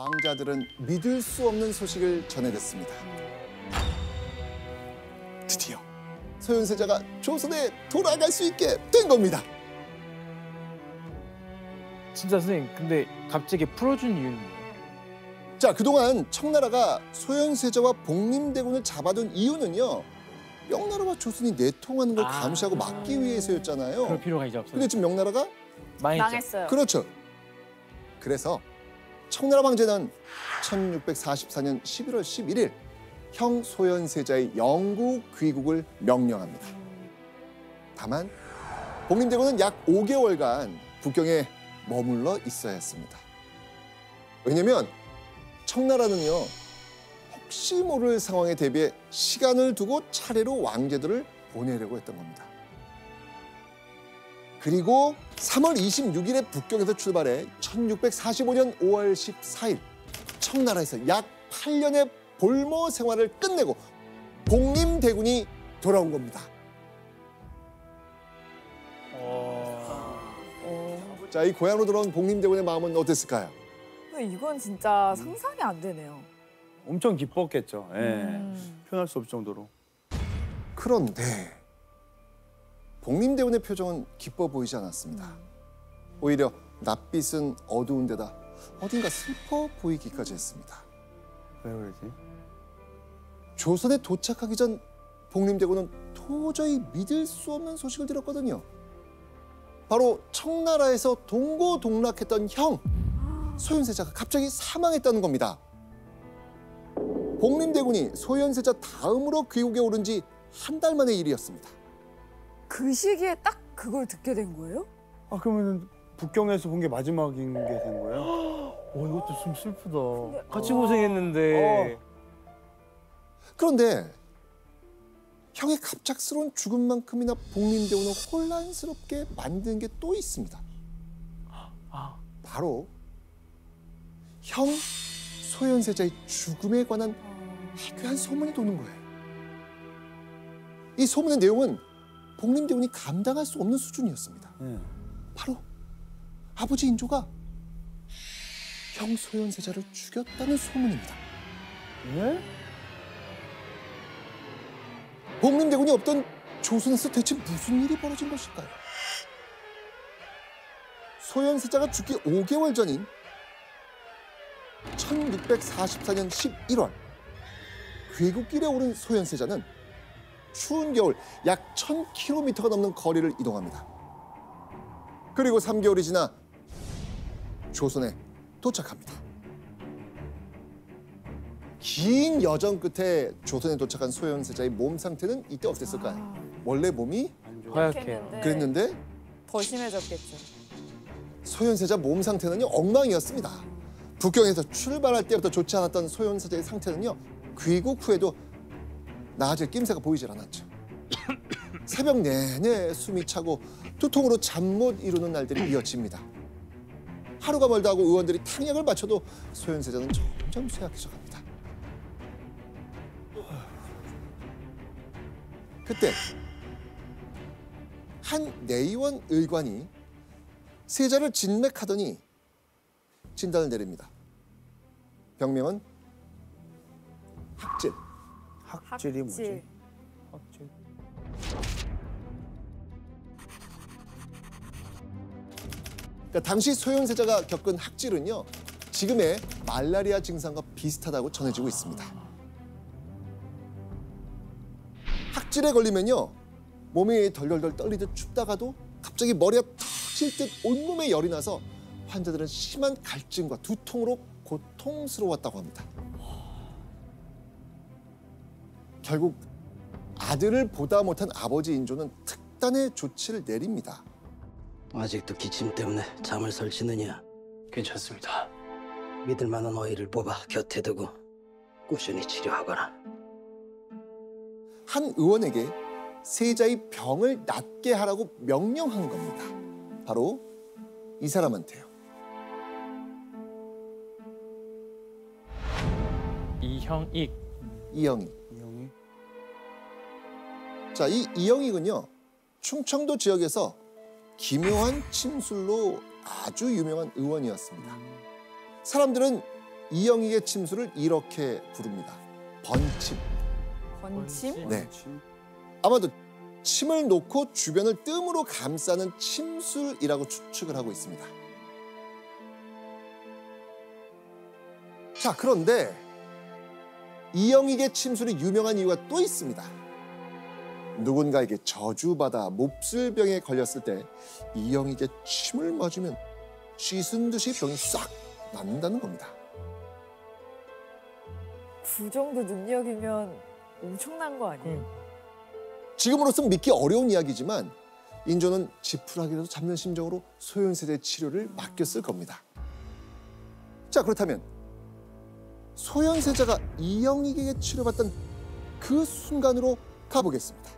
왕자들은 믿을 수 없는 소식을 전해 듣습니다. 드디어 소현세자가 조선에 돌아갈 수 있게 된 겁니다. 진짜 선생님, 근데 갑자기 풀어준 이유는 뭐예요? 자, 그동안 청나라가 소현세자와 복림대군을 잡아둔 이유는요, 명나라와 조선이 내통하는 걸 감시하고 막기 위해서였잖아요. 그럴 필요가 이제 없어요. 근데 지금 명나라가 망했어요. 그렇죠. 그래서 청나라 황제는 1644년 11월 11일 형 소현세자의 영구 귀국을 명령합니다. 다만 복림대군은 약 5개월간 북경에 머물러 있어야 했습니다. 왜냐면 청나라는요, 혹시 모를 상황에 대비해 시간을 두고 차례로 왕제들을 보내려고 했던 겁니다. 그리고 3월 26일에 북경에서 출발해 1645년 5월 14일 청나라에서 약 8년의 볼모 생활을 끝내고 복림대군이 돌아온 겁니다. 자, 이 고향으로 돌아온 복림대군의 마음은 어땠을까요? 이건 진짜 상상이 안 되네요. 엄청 기뻤겠죠. 예. 표현할 수 없을 정도로. 그런데 복림대군의 표정은 기뻐 보이지 않았습니다. 오히려 낯빛은 어두운 데다 어딘가 슬퍼 보이기까지 했습니다. 왜 그러지? 조선에 도착하기 전 복림대군은 도저히 믿을 수 없는 소식을 들었거든요. 바로 청나라에서 동고동락했던 형 소현세자가 갑자기 사망했다는 겁니다. 복림대군이 소현세자 다음으로 귀국에 오른 지 한 달 만의 일이었습니다. 그 시기에 딱 그걸 듣게 된 거예요? 아, 그러면 북경에서 본 게 마지막인 게 된 거예요? 이것도 좀 슬프다. 같이 고생했는데. 그런데 형의 갑작스러운 죽음만큼이나 복림대군을 혼란스럽게 만든 게 또 있습니다. 바로 형 소현세자의 죽음에 관한 해괴한 소문이 도는 거예요. 이 소문의 내용은 복림대군이 감당할 수 없는 수준이었습니다. 바로 아버지 인조가 형 소현세자를 죽였다는 소문입니다. 예? 복림대군이 없던 조선에서 대체 무슨 일이 벌어진 것일까요? 소현세자가 죽기 5개월 전인 1644년 11월 귀국길에 오른 소현세자는 추운 겨울 약 1000km가 넘는 거리를 이동합니다. 그리고 3개월이 지나 조선에 도착합니다. 긴 여정 끝에 조선에 도착한 소현세자의 몸 상태는 이때 어땠을까요? 원래 몸이 허약해요. 그랬는데 더 심해졌겠죠. 소현세자 몸 상태는요, 엉망이었습니다. 북경에서 출발할 때부터 좋지 않았던 소현세자의 상태는요, 귀국 후에도 나아질 낌새가 보이질 않았죠. 새벽 내내 숨이 차고 두통으로 잠 못 이루는 날들이 이어집니다. 하루가 멀다 하고 의원들이 탕약을 맞춰도 소현세자는 점점 쇠약해져 갑니다. 그때 한 내의원 의관이 세자를 진맥하더니 진단을 내립니다. 병명은 학질. 학질이 뭐지? 확실. 그러니까 당시 소현세자가 겪은 학질은요, 지금의 말라리아 증상과 비슷하다고 전해지고 있습니다. 학질에 걸리면요, 몸이 덜덜덜 떨리듯 춥다가도 갑자기 머리가 터질 듯 온몸에 열이 나서 환자들은 심한 갈증과 두통으로 고통스러웠다고 합니다. 결국 아들을 보다 못한 아버지 인조는 특단의 조치를 내립니다. 아직도 기침 때문에 잠을 설치느냐? 괜찮습니다. 믿을 만한 어의를 뽑아 곁에 두고 꾸준히 치료하거라. 한 의원에게 세자의 병을 낫게 하라고 명령한 겁니다. 바로 이 사람한테요. 이형익. 이영익. 이형이? 자, 이 이영익은요, 충청도 지역에서 기묘한 침술로 아주 유명한 의원이었습니다. 사람들은 이영익의 침수를 이렇게 부릅니다. 번침. 번침? 네. 아마도 침을 놓고 주변을 뜸으로 감싸는 침술이라고 추측을 하고 있습니다. 자, 그런데 이영익의 침술이 유명한 이유가 또 있습니다. 누군가에게 저주받아 몹쓸병에 걸렸을 때 이영익의 침을 맞으면 씻은 듯이 병이 싹 낫는다는 겁니다. 그 정도 능력이면 엄청난 거 아니에요? 지금으로선 믿기 어려운 이야기지만 인조는 지푸라기라도 잡는 심정으로 소현세자의 치료를 맡겼을 겁니다. 자, 그렇다면 소현세자가 이영익에게 치료받던 그 순간으로 가보겠습니다.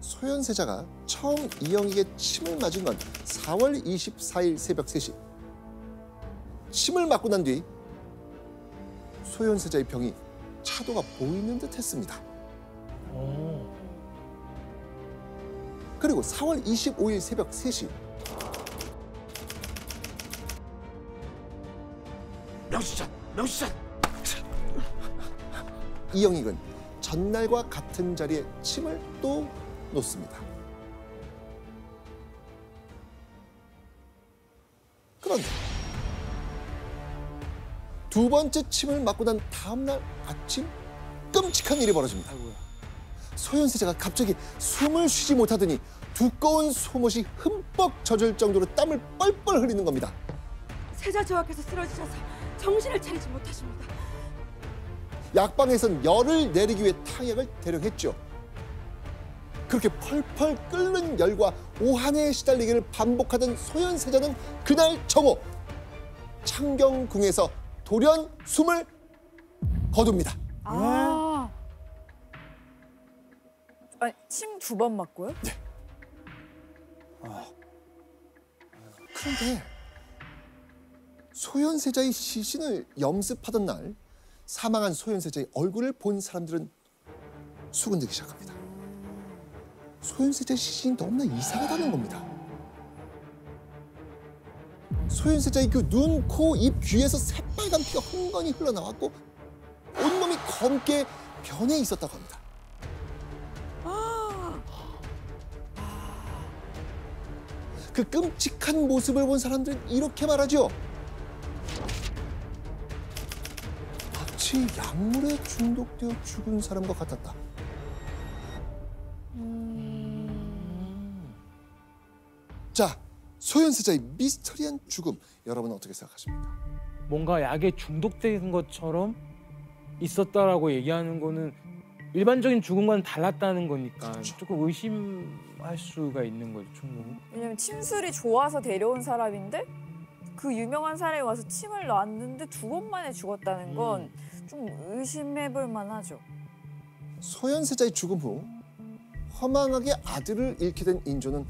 소현세자가 처음 이영익의 침을 맞은 건 4월 24일 새벽 3시. 침을 맞고 난 뒤 소현세자의 병이 차도가 보이는 듯 했습니다. 그리고 4월 25일 새벽 3시. 명시샷. 이영익은 전날과 같은 자리에 침을 또 놓습니다. 그런데 두 번째 침을 맞고 난 다음 날 아침 끔찍한 일이 벌어집니다. 소현세자가 갑자기 숨을 쉬지 못하더니 두꺼운 속옷이 흠뻑 젖을 정도로 땀을 뻘뻘 흘리는 겁니다. 세자 저하께서 쓰러지셔서 정신을 차리지 못하십니다. 약방에선 열을 내리기 위해 탕약을 대령했죠. 그렇게 펄펄 끓는 열과 오한에 시달리기를 반복하던 소현세자는 그날 정오 창경궁에서 돌연 숨을 거둡니다. 아니, 침 2번 맞고요? 네. 그런데 소현세자의 시신을 염습하던 날 사망한 소현세자의 얼굴을 본 사람들은 수군대기 시작합니다. 소현세자의 시신이 너무나 이상하다는 겁니다. 소현세자의 그 눈, 코, 입, 귀에서 새빨간 피가 흥건히 흘러나왔고 온몸이 검게 변해 있었다고 합니다. 그 끔찍한 모습을 본 사람들은 이렇게 말하죠. 마치 약물에 중독되어 죽은 사람과 같았다. 자, 소현세자의 미스터리한 죽음, 여러분은 어떻게 생각하십니까? 뭔가 약에 중독된 것처럼 있었다라고 얘기하는 거는 일반적인 죽음과는 달랐다는 거니까 그렇죠. 조금 의심할 수가 있는 거죠, 충분히. 왜냐면 침술이 좋아서 데려온 사람인데 그 유명한 사람이 와서 침을 놨는데 2번 만에 죽었다는 건 좀 의심해볼 만하죠. 소현세자의 죽음 후 허망하게 아들을 잃게 된 인조는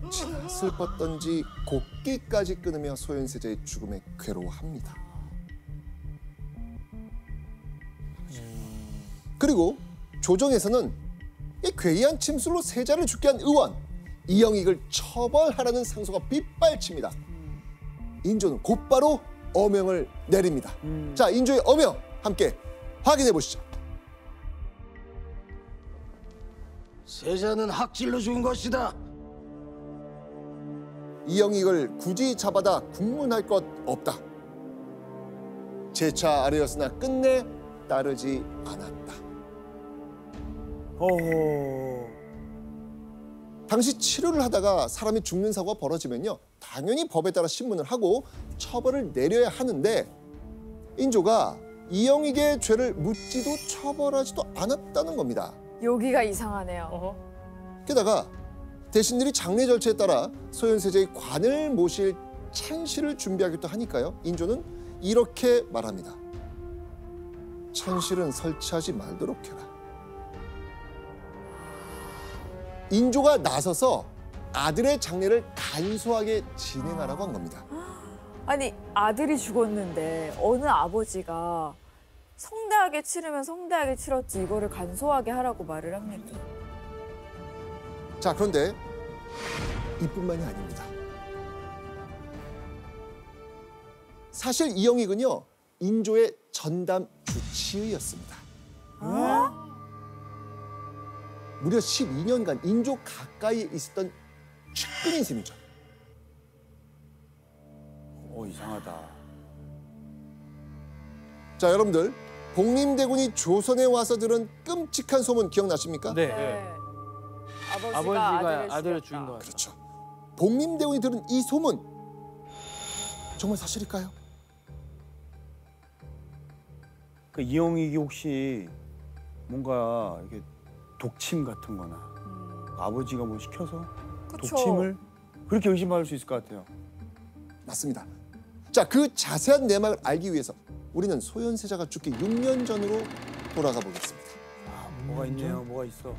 어찌나 슬펐던지 곡기까지 끊으며 소현세자의 죽음에 괴로워합니다. 그리고 조정에서는 이 괴이한 침술로 세자를 죽게 한 의원 이영익을 처벌하라는 상소가 빗발칩니다. 인조는 곧바로 어명을 내립니다. 자, 인조의 어명 함께 확인해 보시죠. 세자는 학질로 죽은 것이다. 이영익을 굳이 잡아다 국문할 것 없다. 재차 아래였으나 끝내 따르지 않았다. 당시 치료를 하다가 사람이 죽는 사고가 벌어지면요, 당연히 법에 따라 신문을 하고 처벌을 내려야 하는데 인조가 이영익의 죄를 묻지도 처벌하지도 않았다는 겁니다. 여기가 이상하네요. 게다가 대신들이 장례 절차에 따라 소현세자의 관을 모실 찬실을 준비하기도 하니까요, 인조는 이렇게 말합니다. 찬실은 설치하지 말도록 해라. 인조가 나서서 아들의 장례를 간소하게 진행하라고 한 겁니다. 아니, 아들이 죽었는데 어느 아버지가 성대하게 치르면 성대하게 치렀지 이거를 간소하게 하라고 말을 합니까? 자, 그런데 이뿐만이 아닙니다. 사실 이영익은요 인조의 전담 주치의였습니다. 무려 12년간 인조 가까이에 있었던 측근인 셈이죠. 이상하다. 자, 여러분들 복림대군이 조선에 와서 들은 끔찍한 소문 기억나십니까? 네. 아버지가 아들을 죽인 거 같아요. 그렇죠. 복림대군이 들은 이 소문 정말 사실일까요? 그 이영익이 혹시 뭔가 이렇게 독침 같은 거나 아버지가 뭐 시켜서 그쵸. 독침을 그렇게 의심할 수 있을 것 같아요. 맞습니다. 자, 그 자세한 내막을 알기 위해서 우리는 소현세자가 죽기 6년 전으로 돌아가 보겠습니다. 뭐가 있네요. 뭐가 있어.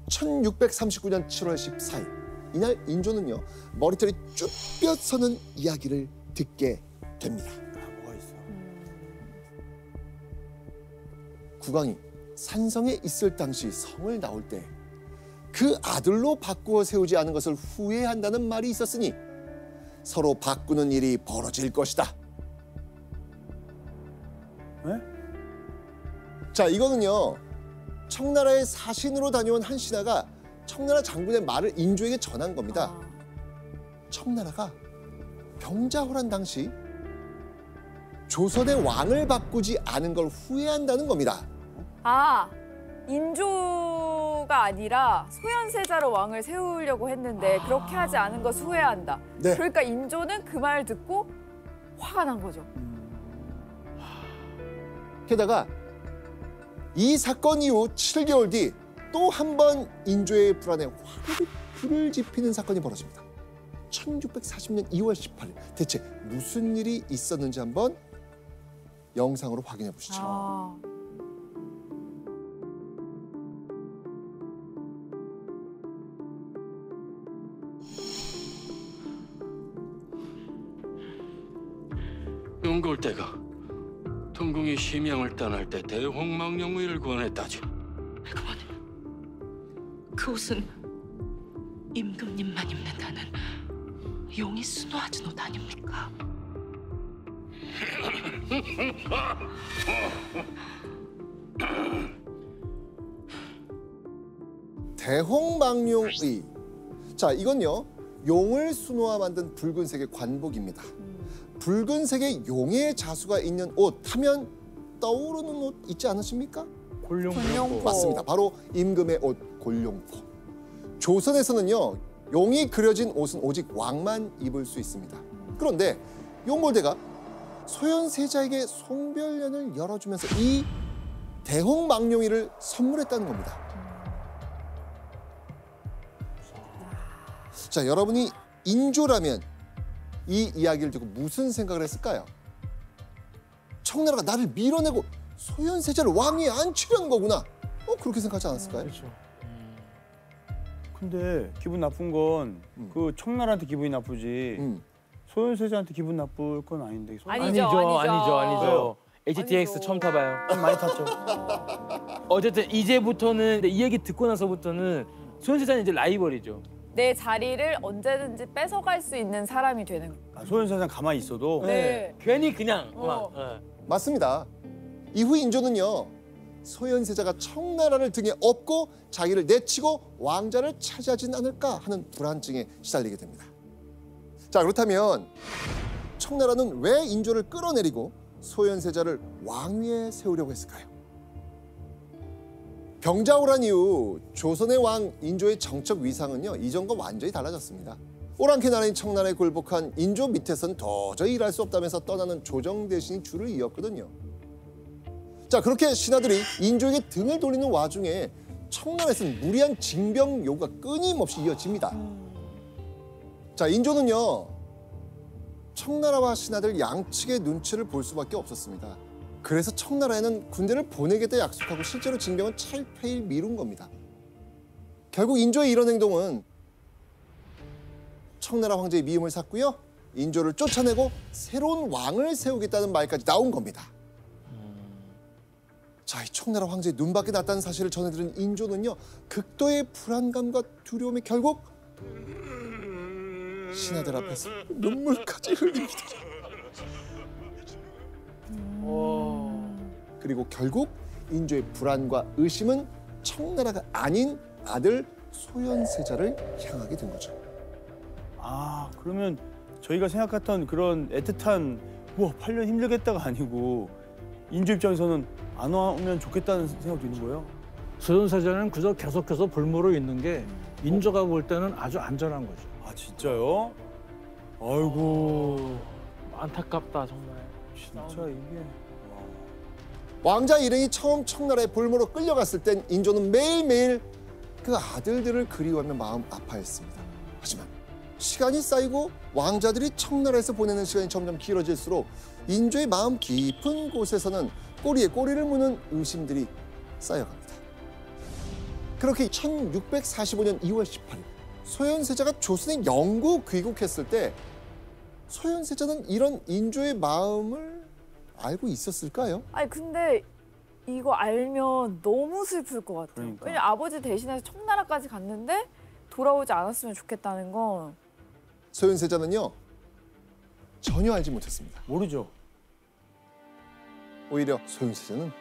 (1639년 7월 14일) 이날 인조는요 머리털이 쭉 뼈서는 이야기를 듣게 됩니다. 뭐가 있어. 국왕이 산성에 있을 당시 성을 나올 때 그 아들로 바꾸어 세우지 않은 것을 후회한다는 말이 있었으니 서로 바꾸는 일이 벌어질 것이다. 네? 자, 이거는요 청나라의 사신으로 다녀온 한 신하가 청나라 장군의 말을 인조에게 전한 겁니다. 청나라가 병자호란 당시 조선의 왕을 바꾸지 않은 걸 후회한다는 겁니다. 인조가 아니라 소현세자로 왕을 세우려고 했는데 그렇게 하지 않은 것 후회한다. 네. 그러니까 인조는 그 말을 듣고 화가 난 거죠. 게다가 이 사건 이후 7개월 뒤 또 한 번 인조의 불안에 화를 불을 지피는 사건이 벌어집니다. 1640년 2월 18일 대체 무슨 일이 있었는지 한번 영상으로 확인해 보시죠. 용골대가 동궁이 심양을 떠날 때 대홍망령무의를 구원했다지. 그만. 그 옷은 임금님만 입는다는 용이 수놓아준 옷 아닙니까? 대홍망령의. 자, 이건요 용을 수놓아 만든 붉은색의 관복입니다. 붉은색의 용의 자수가 있는 옷 하면 떠오르는 옷 있지 않으십니까? 골룡포. 맞습니다. 바로 임금의 옷 골룡포. 조선에서는요 용이 그려진 옷은 오직 왕만 입을 수 있습니다. 그런데 용골대가 소현세자에게 송별년을 열어주면서 이 대홍망령이를 선물했다는 겁니다. 자, 여러분이 인조라면 이 이야기를 듣고 무슨 생각을 했을까요? 청나라가 나를 밀어내고 소현세자를 왕위에 앉히려는 거구나. 그렇게 생각하지 않았을까요? 그렇죠. 근데 기분 나쁜 건 그 청나라한테 기분이 나쁘지 소현세자한테 기분 나쁠 건 아닌데. 아니죠. HTX 아니죠. 처음 타봐요. 좀 많이 탔죠. 어쨌든 이제부터는 이 얘기 듣고 나서부터는 소현세자는 이제 라이벌이죠. 내 자리를 언제든지 뺏어갈 수 있는 사람이 되는 거예요. 소현세자는 가만히 있어도 네. 괜히 그냥 막. 맞습니다. 이후 인조는요 소현세자가 청나라를 등에 업고 자기를 내치고 왕자를 차지하진 않을까 하는 불안증에 시달리게 됩니다. 자, 그렇다면 청나라는 왜 인조를 끌어내리고 소현세자를 왕위에 세우려고 했을까요? 병자호란 이후 조선의 왕 인조의 정적 위상은요 이전과 완전히 달라졌습니다. 오랑캐 나라인 청나라에 굴복한 인조 밑에선 도저히 일할 수 없다면서 떠나는 조정 대신이 줄을 이었거든요. 자, 그렇게 신하들이 인조에게 등을 돌리는 와중에 청나라에서는 무리한 징병 요구가 끊임없이 이어집니다. 자, 인조는요 청나라와 신하들 양측의 눈치를 볼 수밖에 없었습니다. 그래서 청나라에는 군대를 보내겠다 약속하고 실제로 징병은 찰패일 미룬 겁니다. 결국 인조의 이런 행동은 청나라 황제의 미움을 샀고요. 인조를 쫓아내고 새로운 왕을 세우겠다는 말까지 나온 겁니다. 자, 이 청나라 황제의 눈밖에 났다는 사실을 전해들은 인조는요, 극도의 불안감과 두려움에 결국 신하들 앞에서 눈물까지 흘립니다. 그리고 결국 인조의 불안과 의심은 청나라가 아닌 아들 소현세자를 향하게 된 거죠. 아, 그러면 저희가 생각했던 그런 애틋한 뭐 8년 힘들겠다가 아니고 인조 입장에서는 안 오면 좋겠다는 생각도 있는 거예요? 소현세자는 그저 계속해서 불모로 있는 게 인조가 볼 때는 아주 안전한 거죠. 아, 진짜요? 아이고, 안타깝다 정말. 진짜 이게. 왕자 일행이 처음 청나라의 볼모로 끌려갔을 땐 인조는 매일매일 그 아들들을 그리워하며 마음 아파했습니다. 하지만 시간이 쌓이고 왕자들이 청나라에서 보내는 시간이 점점 길어질수록 인조의 마음 깊은 곳에서는 꼬리에 꼬리를 무는 의심들이 쌓여갑니다. 그렇게 1645년 2월 18일 소현세자가 조선에 영구 귀국했을 때 소현세자는 이런 인조의 마음을 알고 있었을까요? 아니 근데 이거 알면 너무 슬플 것 같아요. 그러니까. 왜냐면 아버지 대신해서 청나라까지 갔는데 돌아오지 않았으면 좋겠다는 건. 소현세자는요, 전혀 알지 못했습니다. 모르죠. 오히려 소현세자는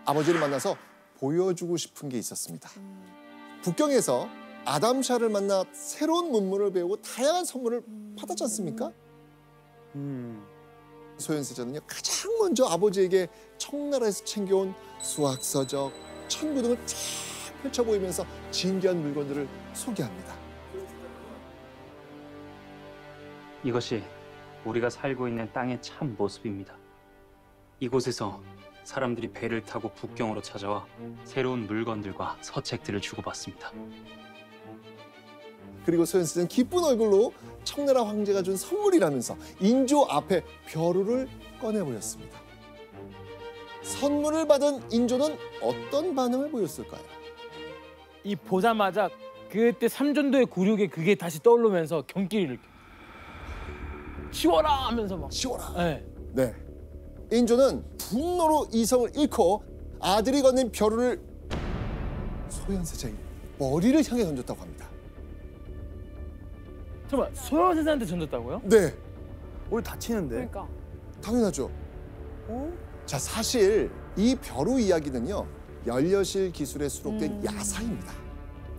아버지를 만나서 보여주고 싶은 게 있었습니다. 북경에서 아담샤를 만나 새로운 문물을 배우고 다양한 선물을 받았지 않습니까? 소현세자는요, 가장 먼저 아버지에게 청나라에서 챙겨온 수학서적, 천구 등을 쫙 펼쳐 보이면서 진귀한 물건들을 소개합니다. 이것이 우리가 살고 있는 땅의 참 모습입니다. 이곳에서 사람들이 배를 타고 북경으로 찾아와 새로운 물건들과 서책들을 주고받습니다. 그리고 소현세자는 기쁜 얼굴로 청나라 황제가 준 선물이라면서 인조 앞에 벼루를 꺼내보였습니다. 선물을 받은 인조는 어떤 반응을 보였을까요? 이 보자마자 그때 삼전도의 굴욕에 그게 다시 떠오르면서 경기를 이렇게 치워라 하면서 막. 치워라. 네. 네. 인조는 분노로 이성을 잃고 아들이 건넨 벼루를 소현세자의 머리를 향해 던졌다고 합니다. 잠깐만, 소현세자한테 던졌다고요? 네, 우리 다치는데. 그러니까. 당연하죠. 자, 사실 이 벼루 이야기는요, 연려실 기술에 수록된 야사입니다.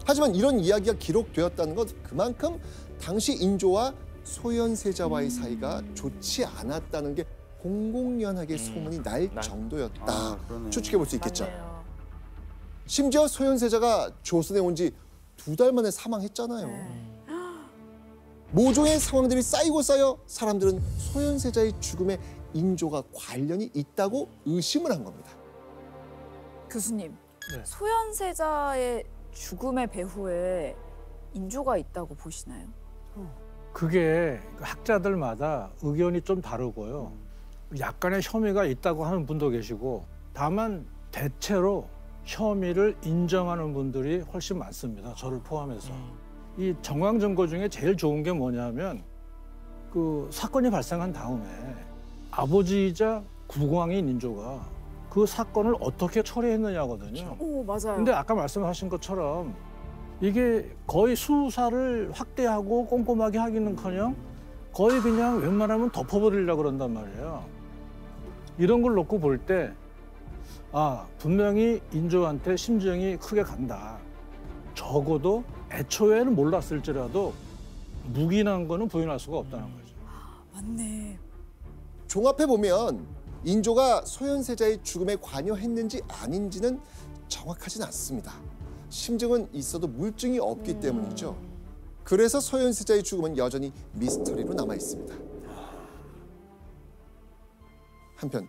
하지만 이런 이야기가 기록되었다는 것 그만큼 당시 인조와 소현세자와의 사이가 좋지 않았다는 게 공공연하게 소문이 날 정도였다. 아, 그러네. 추측해 볼 수 있겠죠. 맞네요. 심지어 소현세자가 조선에 온 지 2달 만에 사망했잖아요. 모종의 상황들이 쌓이고 쌓여 사람들은 소현세자의 죽음에 인조가 관련이 있다고 의심을 한 겁니다. 교수님, 네. 소현세자의 죽음의 배후에 인조가 있다고 보시나요? 그게 학자들마다 의견이 좀 다르고요. 약간의 혐의가 있다고 하는 분도 계시고, 다만 대체로 혐의를 인정하는 분들이 훨씬 많습니다. 저를 포함해서. 이 정황 증거 중에 제일 좋은 게 뭐냐면 그 사건이 발생한 다음에 아버지이자 국왕인 인조가 그 사건을 어떻게 처리했느냐거든요. 오, 맞아요. 근데 아까 말씀하신 것처럼 이게 거의 수사를 확대하고 꼼꼼하게 하기는커녕 거의 그냥 웬만하면 덮어버리려고 그런단 말이에요. 이런 걸 놓고 볼 때 아, 분명히 인조한테 심정이 크게 간다. 적어도 애초에는 몰랐을지라도 묵인한 거는 부인할 수가 없다는 거죠. 맞네. 종합해 보면 인조가 소현세자의 죽음에 관여했는지 아닌지는 정확하진 않습니다. 심증은 있어도 물증이 없기 때문이죠. 그래서 소현세자의 죽음은 여전히 미스터리로 남아 있습니다. 한편